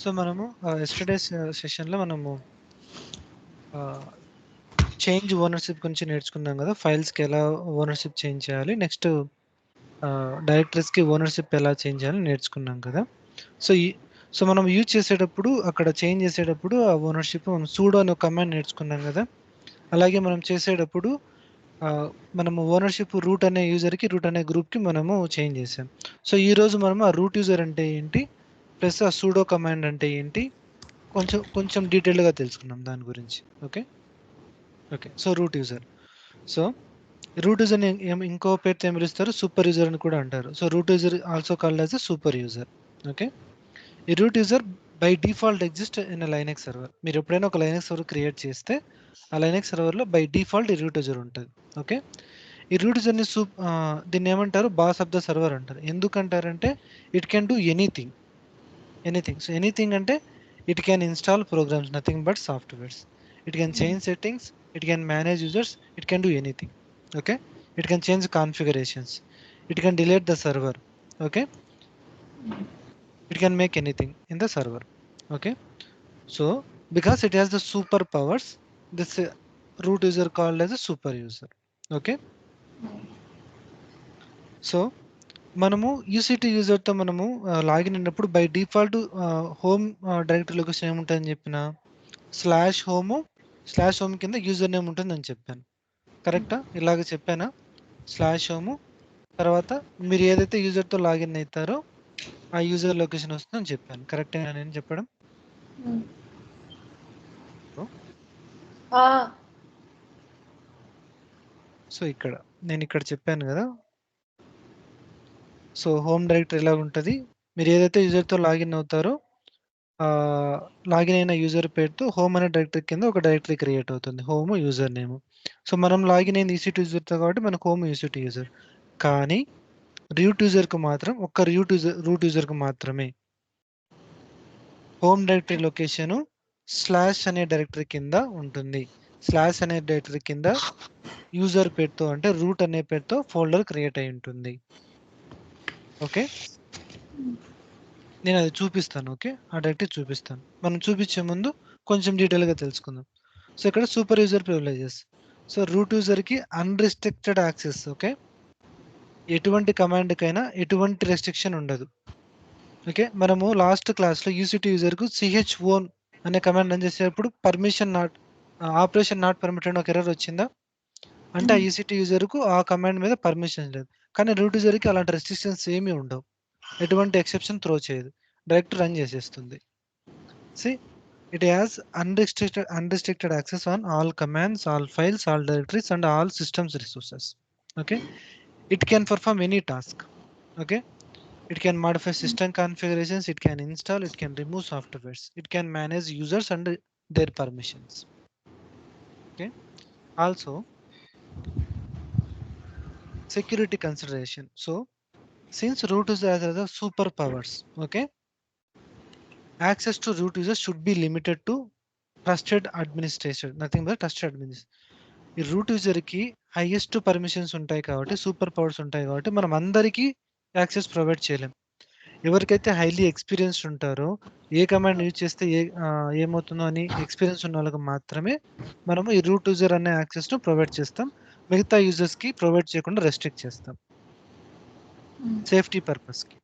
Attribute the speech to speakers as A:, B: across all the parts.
A: So మనము yesterday సెషన్లో మనము చేంజ్ ఓనర్షిప్ గురించి నేర్చుకున్నాం కదా. ఫైల్స్కి ఎలా ఓనర్షిప్ చేంజ్ చేయాలి, నెక్స్ట్ డైరెక్టరీస్కి ఓనర్షిప్ ఎలా చేంజ్ చేయాలి నేర్చుకున్నాం కదా. సో సో మనం యూజ్ చేసేటప్పుడు అక్కడ చేంజ్ చేసేటప్పుడు ఆ ఓనర్షిప్ మనం సూడో అనే కమాండ్ నేర్చుకున్నాం కదా. అలాగే మనం చేసేటప్పుడు మనము ఓనర్షిప్ రూట్ అనే యూజర్కి రూట్ అనే గ్రూప్కి మనము చేంజ్ చేసాం. సో ఈరోజు మనము ఆ రూట్ యూజర్ అంటే ఏంటి ప్లస్ ఆ సూడో కమాండ్ అంటే ఏంటి కొంచెం కొంచెం డీటెయిల్గా తెలుసుకున్నాం దాని గురించి. Okay okay so root user. So root user ఇంకో పేరుతో ఏం పిలుస్తారు, సూపర్ యూజర్ అని కూడా అంటారు. So root user also called as a super user. Okay ఈ root user by default exist in Linux server. మీరు ఎప్పుడైనా ఒక లైనెక్స్ సర్వర్ క్రియేట్ చేస్తే ఆ లైనెక్స్ సర్వర్లో బై డిఫాల్ట్ ఈ రూట్ యూజర్ ఉంటుంది. ఓకే ఈ రూట్ యూజర్ని దీన్ని ఏమంటారు, బాస్ ఆఫ్ ద సర్వర్ అంటారు. ఎందుకంటారంటే it can do anything. Anything so anything అంటే it can install programs, nothing but softwares. It can change settings, it can manage users, it can do anything. Okay it can change configurations, it can delete the server. Okay it can make anything in the server. Okay so because it has the super powers, this root user called as a super user. Okay so మనము యూసిటీ యూజర్తో మనము login అయినప్పుడు by default home directory location ఏముంటుందని చెప్పిన slash home కింద user name ఉంటుందని చెప్పాను. కరెక్టా? ఇలాగ చెప్పానా? స్లాష్ హోమ్ తర్వాత మీరు ఏదైతే యూజర్తో లాగిన్ అవుతారో ఆ యూజర్ లొకేషన్ వస్తుందని చెప్పాను. కరెక్టేనా నేను చెప్పడం? సో నేను ఇక్కడ చెప్పాను కదా. సో హోమ్ డైరెక్టరీ ఎలా ఉంటుంది, మీరు ఏదైతే యూజర్తో లాగిన్ అవుతారో లాగిన్ అయిన యూజర్ పేరుతో హోమ్ అనే డైరెక్టరీ కింద ఒక డైరెక్టరీ క్రియేట్ అవుతుంది, హోమ్ యూజర్ నేమ్. సో మనం లాగిన్ అయింది ఈసీ2 యూజర్తో కాబట్టి మనకు హోమ్ ఈసీ2 యూజర్. కానీ రూట్ యూజర్కి మాత్రం ఒక్క రూట్ యూజర్కి మాత్రమే హోమ్ డైరెక్టరీ లొకేషను స్లాష్ అనే డైరెక్టరీ కింద ఉంటుంది. స్లాష్ అనే డైరెక్టరీ కింద యూజర్ పేరుతో అంటే రూట్ అనే పేరుతో ఫోల్డర్ క్రియేట్ అయి ఉంటుంది. ఓకే నేను అది చూపిస్తాను. ఓకే ఆ డైరెక్టరీ చూపిస్తాను. మనం చూపించే ముందు కొంచెం డీటెయిల్గా తెలుసుకుందాం. సో ఇక్కడ super user privileges. So root యూజర్కి అన్రిస్ట్రిక్టెడ్ యాక్సెస్. ఓకే ఎటువంటి కమాండ్కైనా ఎటువంటి రెస్ట్రిక్షన్ ఉండదు. ఓకే మనము లాస్ట్ క్లాస్లో యూసిటీ యూజర్కు CHON అనే కమాండ్ రన్ చేసేటప్పుడు permission not operation not permitted ఒక ఎర్రర్ వచ్చిందా అంటే ఆ యూసిటీ యూజర్కు ఆ కమాండ్ మీద పర్మిషన్ లేదు. కానీ రూట్ యూజర్కి అలాంటి రెస్ట్రిక్షన్స్ ఏమీ ఉండవు, ఎటువంటి ఎక్సెప్షన్ త్రో చేయదు, డైరెక్ట్ రన్ చేసేస్తుంది. See it has unrestricted access on all commands, all files, all directories and all systems resources. Okay it can perform any task. Okay it can modify system configurations, it can install, it can remove softwares, it can manage users and their permissions. Okay also security consideration. So since root user has the superpowers, okay access to root users should be limited to trusted administration, nothing but trusted administration. ఈ route యూజర్కి highest permissions ఉంటాయి కాబట్టి, super powers ఉంటాయి కాబట్టి మనం అందరికీ access provide చేయలేం. ఎవరికైతే highly experienced ఉంటారో ఏ కమాండ్ యూజ్ చేస్తే ఏమవుతుందో అని ఎక్స్పీరియన్స్ ఉన్న వాళ్ళకి మాత్రమే మనము ఈ రూట్ యూజర్ అనే యాక్సెస్ను ప్రొవైడ్ చేస్తాం. మిగతా యూజర్స్కి ప్రొవైడ్ చేయకుండా రెస్ట్రిక్ట్ చేస్తాం సేఫ్టీ పర్పస్కి.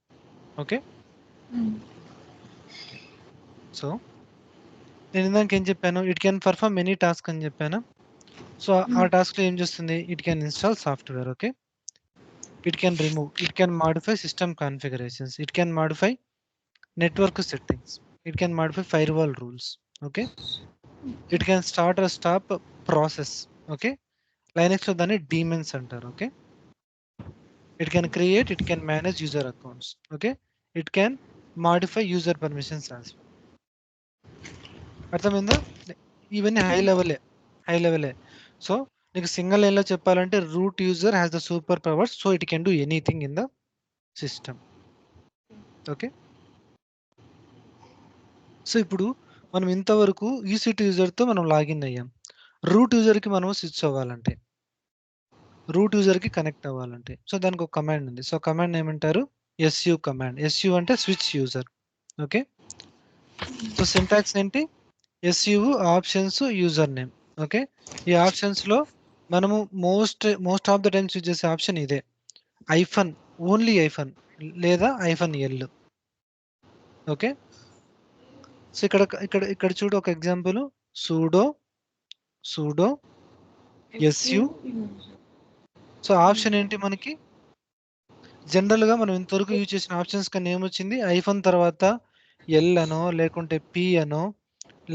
A: ఓకే సో నేను ఇందాక ఏం చెప్పాను, it can perform any task అని చెప్పాను. సో ఆ టాస్క్లో ఏం చేస్తుంది, it can install software. Okay it can remove, it can modify system configurations, it can modify network settings, it can modify firewall rules. Okay it can start or stop process. Okay Linux lo dani daemons antaru. Okay it can create, it can manage user accounts. Okay it can modify user permissions as well. అర్థమైందా? ఇవన్నీ high లెవెలే. So నీకు single లైన్లో చెప్పాలంటే root user has the super powers, so it can do anything in the system. Okay so ఇప్పుడు మనం ఇంతవరకు ఈసీ2 యూజర్తో మనం login అయ్యాం. రూట్ యూజర్కి మనం స్విచ్ అవ్వాలంటే, రూట్ యూజర్కి కనెక్ట్ అవ్వాలంటే సో దానికి ఒక కమాండ్ ఉంది. సో కమాండ్ ఏమంటారు, SU కమాండ్. SU అంటే switch user. Okay so syntax ఏంటి? SU options user name. Okay, ఈ ఆప్షన్స్ లో మనము most of the times use చేసే ఆప్షన్ ఇదే, ఐఫన్, ఓన్లీ ఐఫన్ లేదా ఐఫన్ ఎల్. ఓకే, సో ఇక్కడ ఇక్కడ ఇక్కడ చూడు ఒక example, sudo SU. So option ఏంటి మనకి? జనరల్ గా మనం ఇంతవరకు యూజ్ చేసిన ఆప్షన్స్ కన్నా ఏమొచ్చింది, ఐఫన్ తర్వాత ఎల్ అనో లేకుంటే పి అనో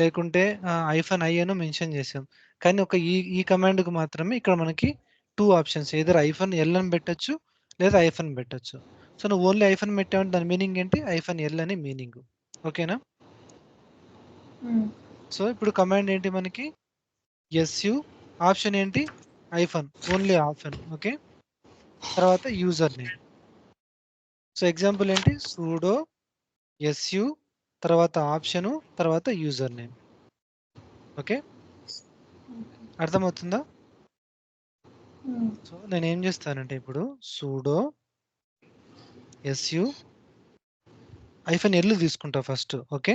A: లేకుంటే ఐఫన్ ఐ అనో మెన్షన్ చేసాం. కానీ ఒక ఈ కమాండ్ కు మాత్రమే ఇక్కడ మనకి 2 ఆప్షన్స్, ఏదర్ ఐఫన్ ఎల్ అని పెట్టొచ్చు లేదా ఐఫన్ పెట్టొచ్చు. సో నువ్వు ఓన్లీ ఐఫన్ పెట్టావంటే దాని మీనింగ్ ఏంటి? ఐఫన్ ఎల్ అని మీనింగ్. ఓకేనా? సో ఇప్పుడు కమాండ్ ఏంటి మనకి? ఎస్యు ఆప్షన్ ఏంటి? Hyphen, only option. ఓకే, తర్వాత యూజర్ నేమ్. సో ఎగ్జాంపుల్ ఏంటి? సూడో ఎస్యు తర్వాత ఆప్షను తర్వాత యూజర్ నేమ్. ఓకే, అర్థమవుతుందా? సో నేను ఏం చేస్తానంటే ఇప్పుడు సూడో ఎస్యు ఐఫన్ ఎల్ తీసుకుంటా ఫస్ట్. Okay,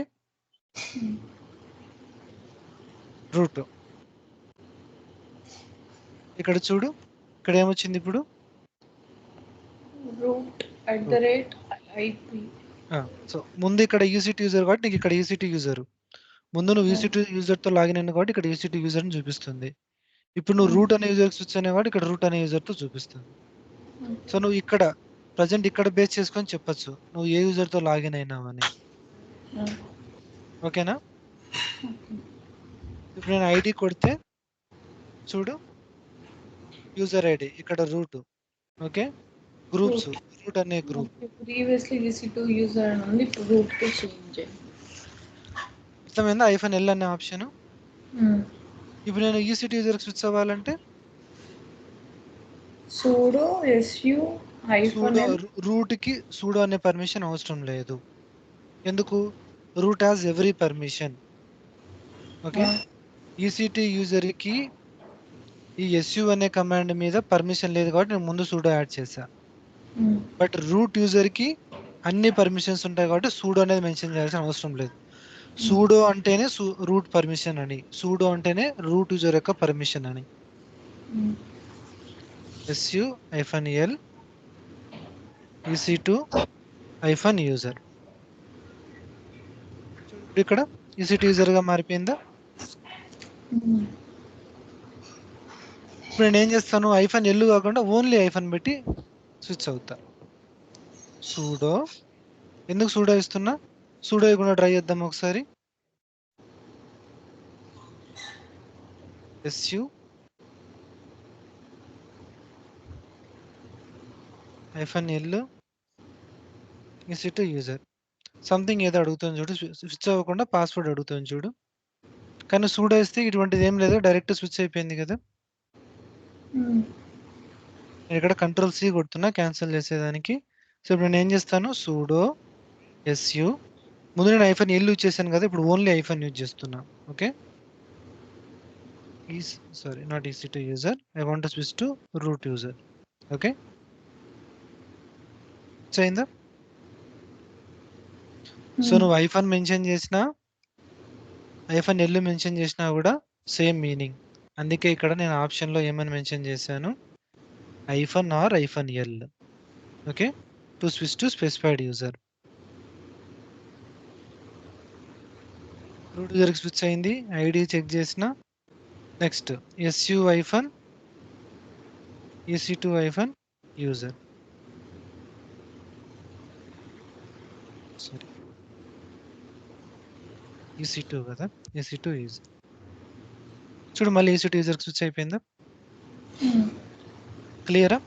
A: root. ఇక్కడ చూడు, ఇక్కడ ఏమొచ్చింది ఇప్పుడు?
B: Route @IP.
A: సో ముందు ఇక్కడ యూసిటీ యూజర్ కాబట్టి నీకు ఇక్కడ యూసిటీ యూజర్, ముందు నువ్వు యూసిటీ యూజర్ తో లాగిన్ అయిన కాబట్టి ఇక్కడ యూసిటీ యూజర్ అని చూపిస్తుంది. ఇప్పుడు నువ్వు రూట్ అనే యూజర్ స్విచ్ అనే కాబట్టి ఇక్కడ రూట్ అనే యూజర్ తో చూపిస్తుంది. సో నువ్వు ఇక్కడ ప్రజెంట్ ఇక్కడ బేస్ చేసుకొని చెప్పొచ్చు నువ్వు ఏ యూజర్ తో లాగిన్ అయినావని. ఓకేనా? ఇప్పుడు నేను ఐడి కొడితే చూడు, యూజర్ ఐడి ఇక్కడ రూట్. ఓకే, గ్రూప్స్, రూట్ అనే గ్రూప్.
B: ప్రీవియస్లీ EC2 యూజర్ అని ఉంది, ఇప్పుడు రూట్ కి చేంజ్ అయ్యింది.
A: అర్థమైందా? ఐఫన్ ఎల్ అనే ఆప్షన్. ఇప్పుడు నేను ఈసీటీ యూజర్ స్విచ్ అవ్వాలంటే
B: sudo S U hyphen L.
A: Root కి సూడో అనే పర్మిషన్ అవసరం లేదు. ఎందుకు? Root has every permission. Okay, E C T user కి ఈ ఎస్యు అనే కమాండ్ మీద పర్మిషన్ లేదు కాబట్టి నేను ముందు సూడో యాడ్ చేశా. బట్ రూట్ యూజర్ కి అన్ని పర్మిషన్స్ ఉంటాయి కాబట్టి సూడో అనేది మెన్షన్ చేయాల్సిన అవసరం లేదు. సూడో అంటేనే రూట్ పర్మిషన్ అని, సూడో అంటేనే రూట్ యూజర్ యొక్క పర్మిషన్ అని. SU hyphen L EC2 hyphen user. ఇక్కడ ఈసీటీ యూజర్ గా మారిపోయిందా? ఇప్పుడు నేను ఏం చేస్తాను, ఐఫన్ ఎల్ కాకుండా ఓన్లీ ఐఫన్ పెట్టి స్విచ్ అవుతా. సూడో, ఎందుకు సూడో ఇస్తున్నా? సూడో కూడా ట్రై చేద్దాం ఒకసారి. SU hyphen L EC2 user. Something ఏదో అడుగుతుంది చూడు, స్విచ్ అవ్వకుండా పాస్వర్డ్ అడుగుతుంది చూడు. కానీ సూడో ఇస్తే ఇటువంటిది ఏం లేదు, డైరెక్ట్ స్విచ్ అయిపోయింది కదా. నేను ఇక్కడ కంట్రోల్ C కొడుతున్నా క్యాన్సిల్ చేసేదానికి. సో ఇప్పుడు నేను ఏం చేస్తాను, సూడో ఎస్యు, ముందు నేను ఐఫన్ ఎల్ యూజ్ చేశాను కదా, ఇప్పుడు ఓన్లీ ఐఫన్ యూజ్ చేస్తున్నా. Okay, sorry not EC2 user, I want to switch to root user. Okay, అయిందా? సో నువ్వు ఐఫన్ మెన్షన్ చేసినా ఐఫన్ ఎల్ మెన్షన్ చేసినా కూడా సేమ్ మీనింగ్. అందుకే ఇక్కడ నేను ఆప్షన్లో ఏమని మెన్షన్ చేశాను, hyphen or hyphen L. Okay, to switch to specified user. Root యూజర్కి స్విచ్ అయింది, ఐడి చెక్ చేసిన. Next SU hyphen EC2 hyphen user. Sorry EC2 కదా, EC2 యూజర్. చూడు మళ్ళీ EC2 యూజర్కి స్విచ్ అయిపోయిందా? క్లియరా?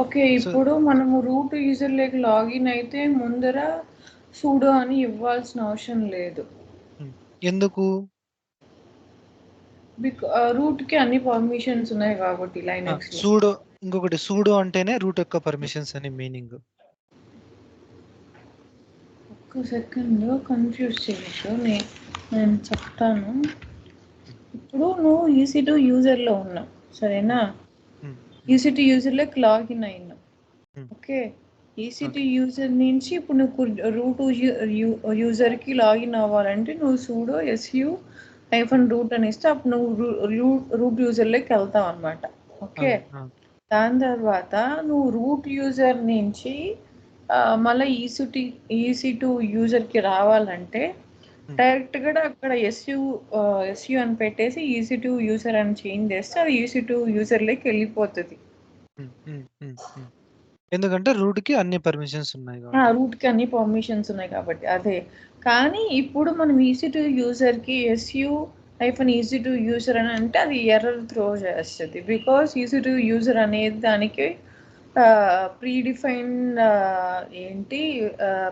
B: ఓకే, ఇప్పుడు మనము రూట్ యూజర్ లేక లాగిన్ అయితే ముందర సూడో అని ఇవ్వాల్సిన అవసరం లేదు.
A: ఎందుకు?
B: రూట్ కి అన్ని పర్మిషన్స్ ఉన్నాయి కాబట్టి లైనక్స్ లో.
A: సూడో, ఇంకొకటి సూడో అంటేనే రూట్ యొక్క పర్మిషన్స్ అని మీనింగ్.
B: ఒక్క సెకండ్ కన్ఫ్యూజ్ చేయొచ్చు, నేను చెప్తాను. ఇప్పుడు నువ్వు EC2 యూజర్ లో ఉన్నావు, సరేనా? EC2 యూజర్ లోకి లాగిన్ అయినా. Okay, ఈసీ2
A: okay.
B: యూజర్ నుంచి ఇప్పుడు నువ్వు రూట్ యూజర్కి లాగిన్ అవ్వాలంటే నువ్వు సూడో su-root అని ఇస్తే అప్పుడు నువ్వు రూట్ యూజర్లోకి వెళ్తావు అనమాట. ఓకే.
A: అవును. అవును.
B: దాని తర్వాత నువ్వు రూట్ యూజర్ నుంచి మళ్ళీ ఈసీ2 యూజర్కి రావాలంటే డైరెక్ట్గా అక్కడ ఎస్యు అని పెట్టేసి ఈసీ2 యూజర్ అని చేంజ్ చేస్తే అది ఈసీ2 యూజర్లోకి వెళ్ళిపోతుంది.
A: ఎందుకంటే రూట్‌కి అన్ని పర్మిషన్స్ ఉన్నాయి కాబట్టి.
B: రూట్కి అన్ని పర్మిషన్స్ ఉన్నాయి కాబట్టి అదే. కానీ ఇప్పుడు మనం ఈసీ2 యూజర్కి ఈసీ2 యూజర్ అని అంటే అది ఎర్రర్ త్రో చేస్తుంది. బికాస్ ఈసీ2 యూజర్ అనేది దానికి ప్రీడిఫైన్డ్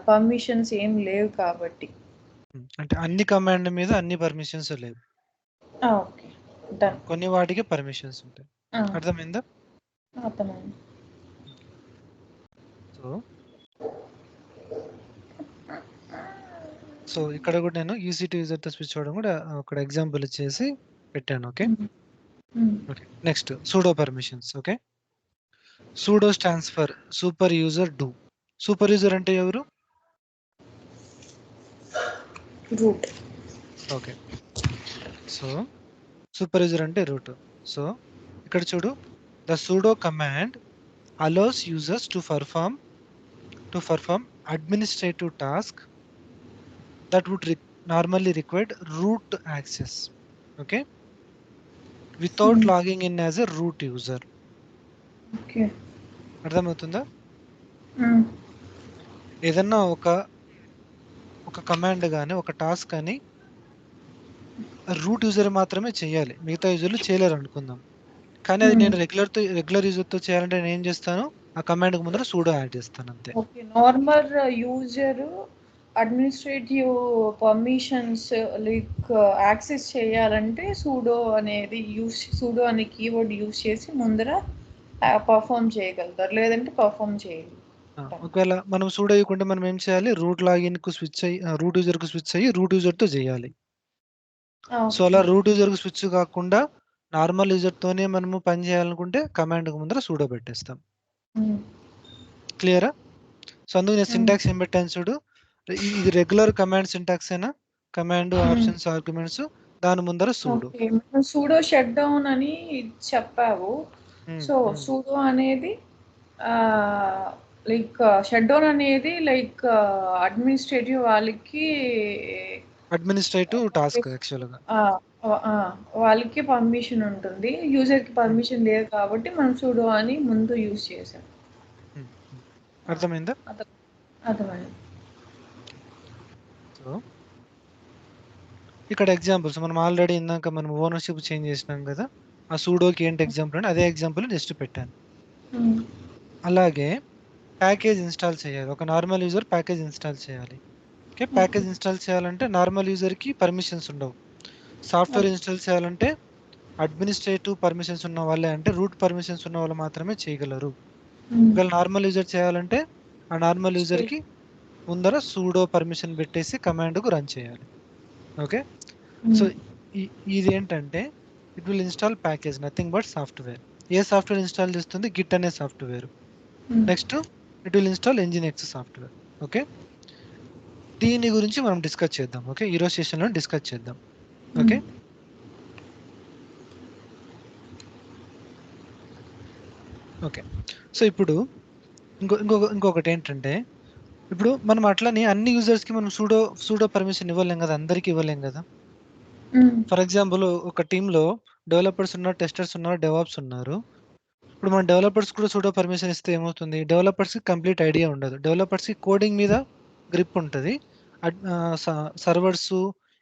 B: పర్మిషన్స్ ఏం లేవు కాబట్టి.
A: అంటే అన్ని కమాండ్ మీద అన్ని పర్మిషన్స్ లేవు.
B: ఓకే. డన్.
A: కొన్ని వాటికి పర్మిషన్స్ ఉంటాయి. అర్థమైందా?
B: అర్థమైంది.
A: సో ఇక్కడ కూడా నేను ఈసీ2 యూజర్‌తో స్విచ్ అవ్వడం కూడా ఒక ఎగ్జాంపుల్ ఇచ్చేసి పెట్టాను. Okay. Okay. Next sudo permissions. Okay. Sudo stands for super user do. Super user అంటే ఎవరు?
B: Root.
A: Okay. So super user అంటే రూట్. సో ఇక్కడ చూడు, the sudo command allows users to perform administrative task that would normally require root access. Okay, without logging in as a root user.
B: Okay.
A: అర్థమవుతుందా? ఏదన్నా ఒక command కానీ ఒక task కానీ root user మాత్రమే చేయాలి, మిగతా యూజర్లు చేయలేరు అనుకుందాం. కానీ అది నేను రెగ్యులర్ యూజర్తో చేయాలంటే నేను ఏం చేస్తాను, ఆ కమాండ్కి ముందర సూడో యాడ్ చేస్తాను అంతే.
B: Okay. Normal user administrative permissions like access చేయాలంటే సూడో అనే కీవర్డ్ యూస్ చేసి ముందర పర్ఫామ్ చేయగలుగుతారు, లేదంటే పర్ఫామ్ చేయరు.
A: ఒకవేళ మనం సూడో ఇవ్వకుంటే మనం ఏం చేయాలి, రూట్ లాగిన్ కు స్విచ్ అయ్యి రూట్ యూజర్ కు స్విచ్ అయ్యి రూట్ యూజర్ తో చేయాలి. సో అలా రూట్ యూజర్ కు స్విచ్ కాకుండా నార్మల్ యూజర్ తోనే మనము పని చేయాలనుకుంటే కమాండ్ కు ముందర సూడో పెట్టేస్తాం. క్లియరా? సో అందుకు నేను సింటాక్స్ ఏం పెట్టాను చూడు, ఇది రెగ్యులర్ కమాండ్ సింటాక్స్ అయినా కమాండ్ ఆప్షన్స్ ఆర్గ్యుమెంట్స్ దాని ముందర సూడో.
B: సూడో షట్ డౌన్ అని చెప్పావు. సో సూడో అనేది లైక్ షట్ డౌన్ అనేది లైక్ అడ్మినిస్ట్రేటివ్
A: టాస్క్ యాక్చువల్గా
B: వాళ్ళకి పర్మిషన్ ఉంటుంది, యూజర్కి పర్మిషన్ లేదు కాబట్టి మనం సూడో అని ముందు యూజ్ చేసాం.
A: అర్థమైందా?
B: అర్థమైంది.
A: సో ఇక్కడ ఎగ్జాంపుల్స్ మనం ఆల్రెడీ ఇందాక మనం ఓనర్షిప్ చేంజ్ చేసినాం కదా, ఆ సూడోకి ఏంటి ఎగ్జాంపుల్ అంటే అదే ఎగ్జాంపుల్ జస్ట్ పెట్టాను. అలాగే ప్యాకేజ్ ఇన్స్టాల్ చేయాలి, ఒక నార్మల్ యూజర్ ప్యాకేజ్ ఇన్స్టాల్ చేయాలి. ఓకే, ప్యాకేజ్ ఇన్స్టాల్ చేయాలంటే నార్మల్ యూజర్కి పర్మిషన్స్ ఉండవు. సాఫ్ట్వేర్ ఇన్స్టాల్ చేయాలంటే అడ్మినిస్ట్రేటివ్ పర్మిషన్స్ ఉన్న వాళ్ళే, అంటే రూట్ పర్మిషన్స్ ఉన్న వాళ్ళు మాత్రమే చేయగలరు. ఒకవేళ నార్మల్ యూజర్ చేయాలంటే ఆ నార్మల్ యూజర్కి ముందర సూడో పర్మిషన్ పెట్టేసి కమాండ్కు రన్ చేయాలి. ఓకే, సో ఇది ఏంటంటే it will install package, nothing but software. ఏ సాఫ్ట్వేర్ ఇన్స్టాల్ చేస్తుంది? గిట్ అనే software. Next it will install Nginx software. Okay, దీని గురించి మనం డిస్కస్ చేద్దాం. ఓకే, ఈరోజు సెషన్లో డిస్కస్ చేద్దాం. Okay, okay. సో ఇప్పుడు ఇంకొకటి ఏంటంటే, ఇప్పుడు మనం అట్లని అన్ని యూజర్స్కి మనం సూడో పర్మిషన్ ఇవ్వలేం కదా, అందరికీ ఇవ్వలేం కదా. ఫర్ ఎగ్జాంపుల్ ఒక టీంలో డెవలపర్స్ ఉన్నారు, టెస్టర్స్ ఉన్నారు, డెవాప్స్ ఉన్నారు. ఇప్పుడు మనం డెవలపర్స్ కూడా సూడో పర్మిషన్ ఇస్తే ఏమవుతుంది, డెవలపర్స్కి కంప్లీట్ ఐడియా ఉండదు. డెవలపర్స్కి కోడింగ్ మీద గ్రిప్ ఉంటుంది, సర్వర్స్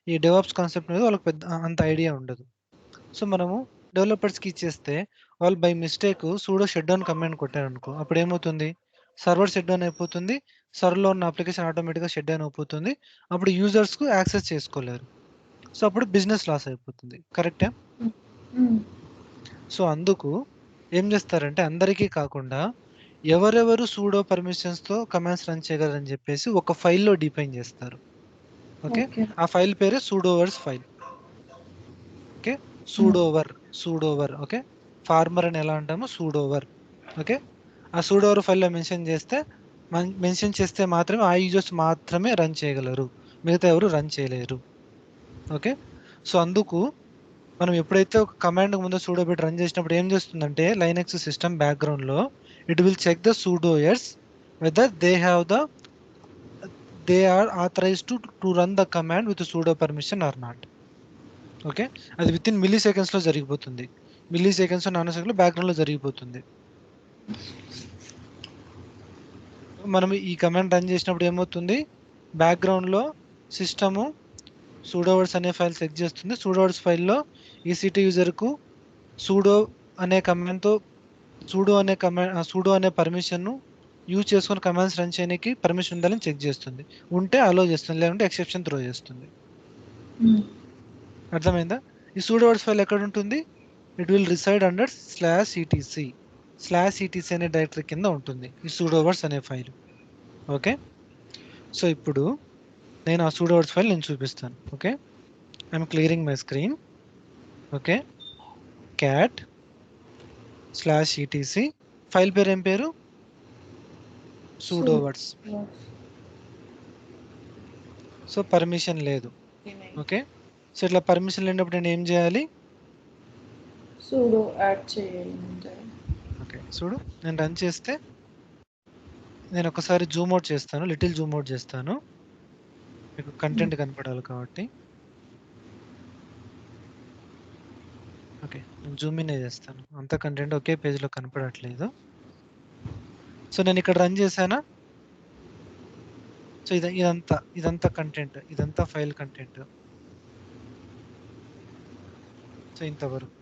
A: ఈ డెవాప్స్ కాన్సెప్ట్ మీద వాళ్ళకి పెద్ద అంత ఐడియా ఉండదు. సో మనము డెవలపర్స్కి ఇచ్చేస్తే వాళ్ళు by mistake sudo shut down command కొట్టారనుకో, అప్పుడు ఏమవుతుంది, సర్వర్ షట్ డౌన్ అయిపోతుంది, సర్వర్లో ఉన్న అప్లికేషన్ ఆటోమేటిక్గా షట్ డౌన్ అయిపోతుంది. అప్పుడు యూజర్స్కు యాక్సెస్ చేసుకోలేరు. సో అప్పుడు బిజినెస్ లాస్ అయిపోతుంది. కరెక్టా? సో అందుకు ఏం చేస్తారంటే అందరికీ కాకుండా ఎవరెవరు సూడో పర్మిషన్స్తో కమాండ్స్ రన్ చేయగలరని చెప్పేసి ఒక ఫైల్లో డిఫైన్ చేస్తారు. ఓకే, ఆ ఫైల్ పేరే సూడోవర్స్ ఫైల్. ఓకే, సూడోవర్. ఓకే, ఫార్మర్ అని ఎలా అంటామో సూడోవర్. ఓకే, ఆ సూడోవర్ ఫైల్లో మెన్షన్ చేస్తే మెన్షన్ చేస్తే మాత్రమే ఆ యూజర్స్ మాత్రమే రన్ చేయగలరు, మిగతా ఎవరు రన్ చేయలేరు. ఓకే, సో అందుకు మనం ఎప్పుడైతే ఒక కమాండ్ ముందు sudo పెట్టి రన్ చేసినప్పుడు ఏం చేస్తుందంటే లైనక్స్ సిస్టమ్ బ్యాక్గ్రౌండ్ లో it will check the sudoers whether they are authorized to run the command with sudo permission or not. Okay, అది విత్ ఇన్ మిల్లీ సెకండ్స్ లో జరిగిపోతుంది, మిల్లీ సెకండ్స్ నానో సెకండ్ లో background లో జరిగిపోతుంది. మనం ఈ command run చేసినప్పుడు ఏమవుతుంది, బ్యాక్గ్రౌండ్ లో సిస్టము సూడోవర్డ్స్ అనే ఫైల్ చెక్ చేస్తుంది. సూడోవర్డ్స్ ఫైల్లో ఈసీటీ యూజర్ కు సూడో అనే కమాండ్ తో సూడో అనే పర్మిషన్ యూజ్ చేసుకొని కమాండ్స్ రన్ చేయడానికి పర్మిషన్ ఉండాలని చెక్ చేస్తుంది. ఉంటే అలో చేస్తుంది, లేకుంటే ఎక్సెప్షన్ త్రో చేస్తుంది. అర్థమైందా? ఈ సూడోవర్డ్స్ ఫైల్ ఎక్కడ ఉంటుంది, it will reside under /etc. /etc అనే డైరెక్టరీ కింద ఉంటుంది ఈ సూడోవర్డ్స్ అనే ఫైల్. ఓకే, సో ఇప్పుడు నేను ఆ సూడోవర్డ్స్ ఫైల్ నేను చూపిస్తాను. Okay, I'm clearing my screen. Okay, cat /etc file పేరు ఏం పేరు, సూడోవర్డ్స్. సో పర్మిషన్ లేదు. ఓకే, సో ఇట్లా పర్మిషన్ లేనప్పుడు నేను ఏం చేయాలి,
B: sudo యాడ్ చేయాలి.
A: ఓకే చూడు నేను రన్ చేస్తే నేను ఒకసారి జూమ్ అవుట్ చేస్తాను, లిటిల్ జూమ్ అవుట్ చేస్తాను, మీకు కంటెంట్ కనపడాలి కాబట్టి. ఓకే, నేను జూమ్ ఇన్ చేస్తాను, అంత కంటెంట్ ఒకే పేజ్ లో కనపడట్లేదు. సో నేను ఇక్కడ రన్ చేశానా, సో ఇదంతా కంటెంట్, ఇదంతా ఫైల్ కంటెంట్. సో ఇంతవరకు.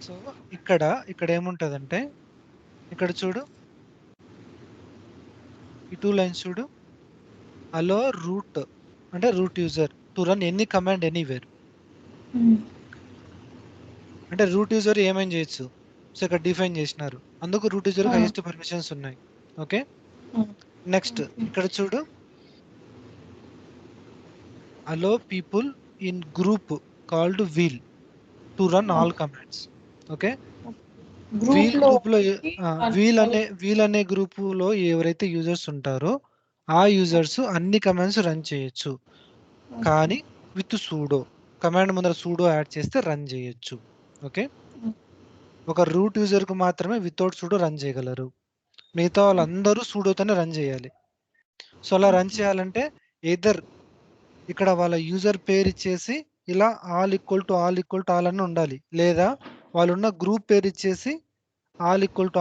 A: సో ఇక్కడ ఏముంటదంటే, ఇక్కడ చూడు ఈ 2 లైన్స్ చూడు, అలో రూట్ అంటే root user to run any command anywhere. అంటే రూట్ యూజర్ ఏమైనా చేయొచ్చు, సో ఇక్కడ డిఫైన్ చేసినారు, అందుకు రూట్ యూజర్ హైయెస్ట్ పర్మిషన్స్ ఉన్నాయి. ఓకే, నెక్స్ట్ ఇక్కడ చూడు, allow people in group called wheel to run all commands. Okay, wheel group లో వీల్ అనే గ్రూప్ లో ఎవరైతే యూజర్స్ ఉంటారో ఆ యూజర్స్ అన్ని కమాండ్స్ రన్ చేయొచ్చు, కానీ విత్ సూడో కమాండ్ ముందర సూడో యాడ్ చేస్తే రన్ చేయొచ్చు. ఓకే, ఒక రూట్ యూజర్ కు మాత్రమే వితౌట్ సూడో రన్ చేయగలరు, మిగతా వాళ్ళందరూ సూడోతోనే రన్ చేయాలి. సో అలా రన్ చేయాలంటే ఎయిదర్ ఇక్కడ వాళ్ళ యూజర్ పేరు ఇచ్చేసి ఇలా ఆల్ ఈక్వల్ టు ఆల్ అని ఉండాలి, లేదా వాళ్ళున్న గ్రూప్ పేరు ఇచ్చేసి ఆల్ ఈక్వల్ టు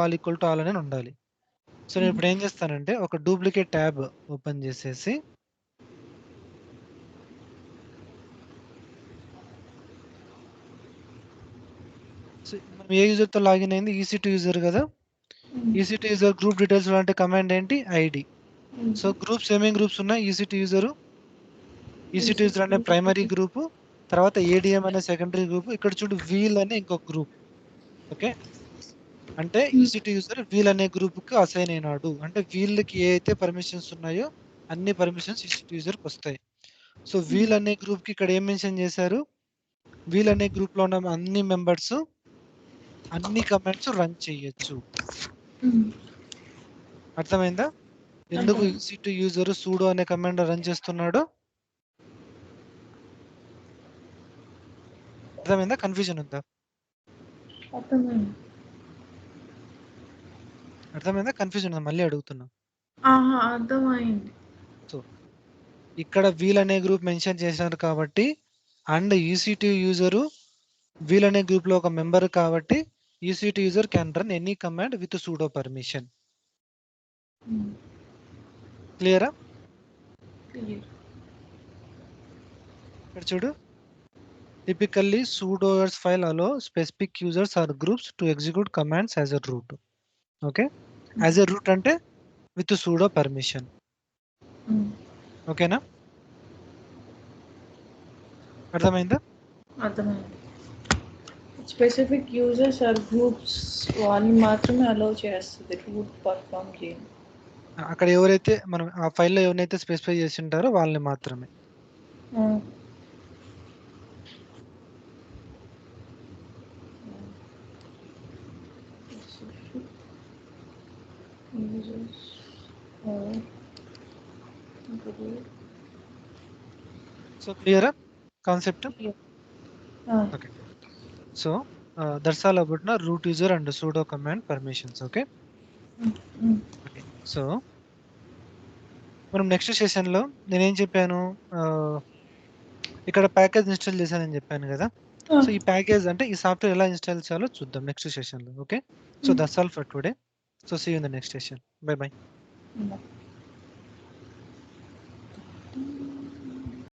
A: ఆల్ అని ఉండాలి. సో నేను ఇప్పుడు ఏం చేస్తానంటే ఒక డూప్లికేట్ ట్యాబ్ ఓపెన్ చేసేసి సో మనం ఏ యూజర్ తో లాగిన్ అయింది, ఈసీ2 యూజర్ కదా, ఈసీ2 యూజర్ గ్రూప్ డీటెయిల్స్ అంటే కమాండ్ ఏంటి, ఐడి. సో గ్రూప్స్ ఏమేమి గ్రూప్స్ ఉన్నాయి, ఈసీ2 యూజర్ అనే ప్రైమరీ గ్రూప్, తర్వాత ఏడిఎం అనే సెకండరీ గ్రూప్, ఇక్కడ చూడు వీల్ అనే ఇంకొక గ్రూప్. ఓకే, అంటే ఈసీ2 యూజర్ వీల్ అనే గ్రూప్ కి అసైన్ అయినాడు, అంటే వీళ్ళకి ఏ అయితే పర్మిషన్స్ ఉన్నాయో అన్ని పర్మిషన్స్ ఈసీ2 యూజర్ కి వస్తాయి. సో వీల్ అనే గ్రూప్ కి ఇక్కడ ఏం మెన్షన్ చేశారు, వీల్ అనే గ్రూప్ లో ఉన్న అన్ని మెంబర్స్ అన్ని కమాండ్స్ రన్ చేయొచ్చు. అర్థమైందా, ఎందుకు ఈసీ2 యూజర్ సూడో అనే కమాండ్ రన్ చేస్తున్నాడు? అర్థమైందా, కన్ఫ్యూజన్ ఉందా? అర్థమైందా, కన్ఫ్యూజన్ ఉందా? మళ్ళీ అడుగుతున్నా.
B: అర్థమైంది.
A: సో ఇక్కడ వీల్ అనే గ్రూప్ మెన్షన్ చేశారు కాబట్టి, అండ్ ఈసీ2 యూజరు వీల్ అనే గ్రూప్ లో ఒక మెంబర్ కాబట్టి EC two user can run any command with sudo permission. క్లియరా? ఇక్కడ చూడు, typically sudoers file allow specific users or groups to execute commands as a root. Okay, as a root అంటే with sudo permission. ఓకేనా, అర్థమైందా?
B: అర్థమైంది. Specific users are groups వాళ్ళని మాత్రమే allow చేస్తుంది రూట్ పర్ఫామ్ చేయండి.
A: అక్కడ ఎవరైతే మనం ఆ ఫైల్లో ఎవరైతే స్పెసిఫై చేసి ఉంటారో వాళ్ళని మాత్రమే.
B: users group.
A: సో క్లియరా concept?
B: Ah,
A: okay. So that's all about root user and sudo command permissions. Okay. Okay. So మనం నెక్స్ట్ సెషన్‌లో నేనేం చెప్పాను, ఇక్కడ ప్యాకేజ్ ఇన్‌స్టాల్ చేశానని చెప్పాను కదా! సో ఈ ప్యాకేజ్ అంటే ఈ సాఫ్ట్‌వేర్ ఎలా ఇన్‌స్టాల్ చేయాలో చూద్దాం నెక్స్ట్ సెషన్‌లో. Okay. So that's all for today. So see you in the next session. Bye bye.
B: ah.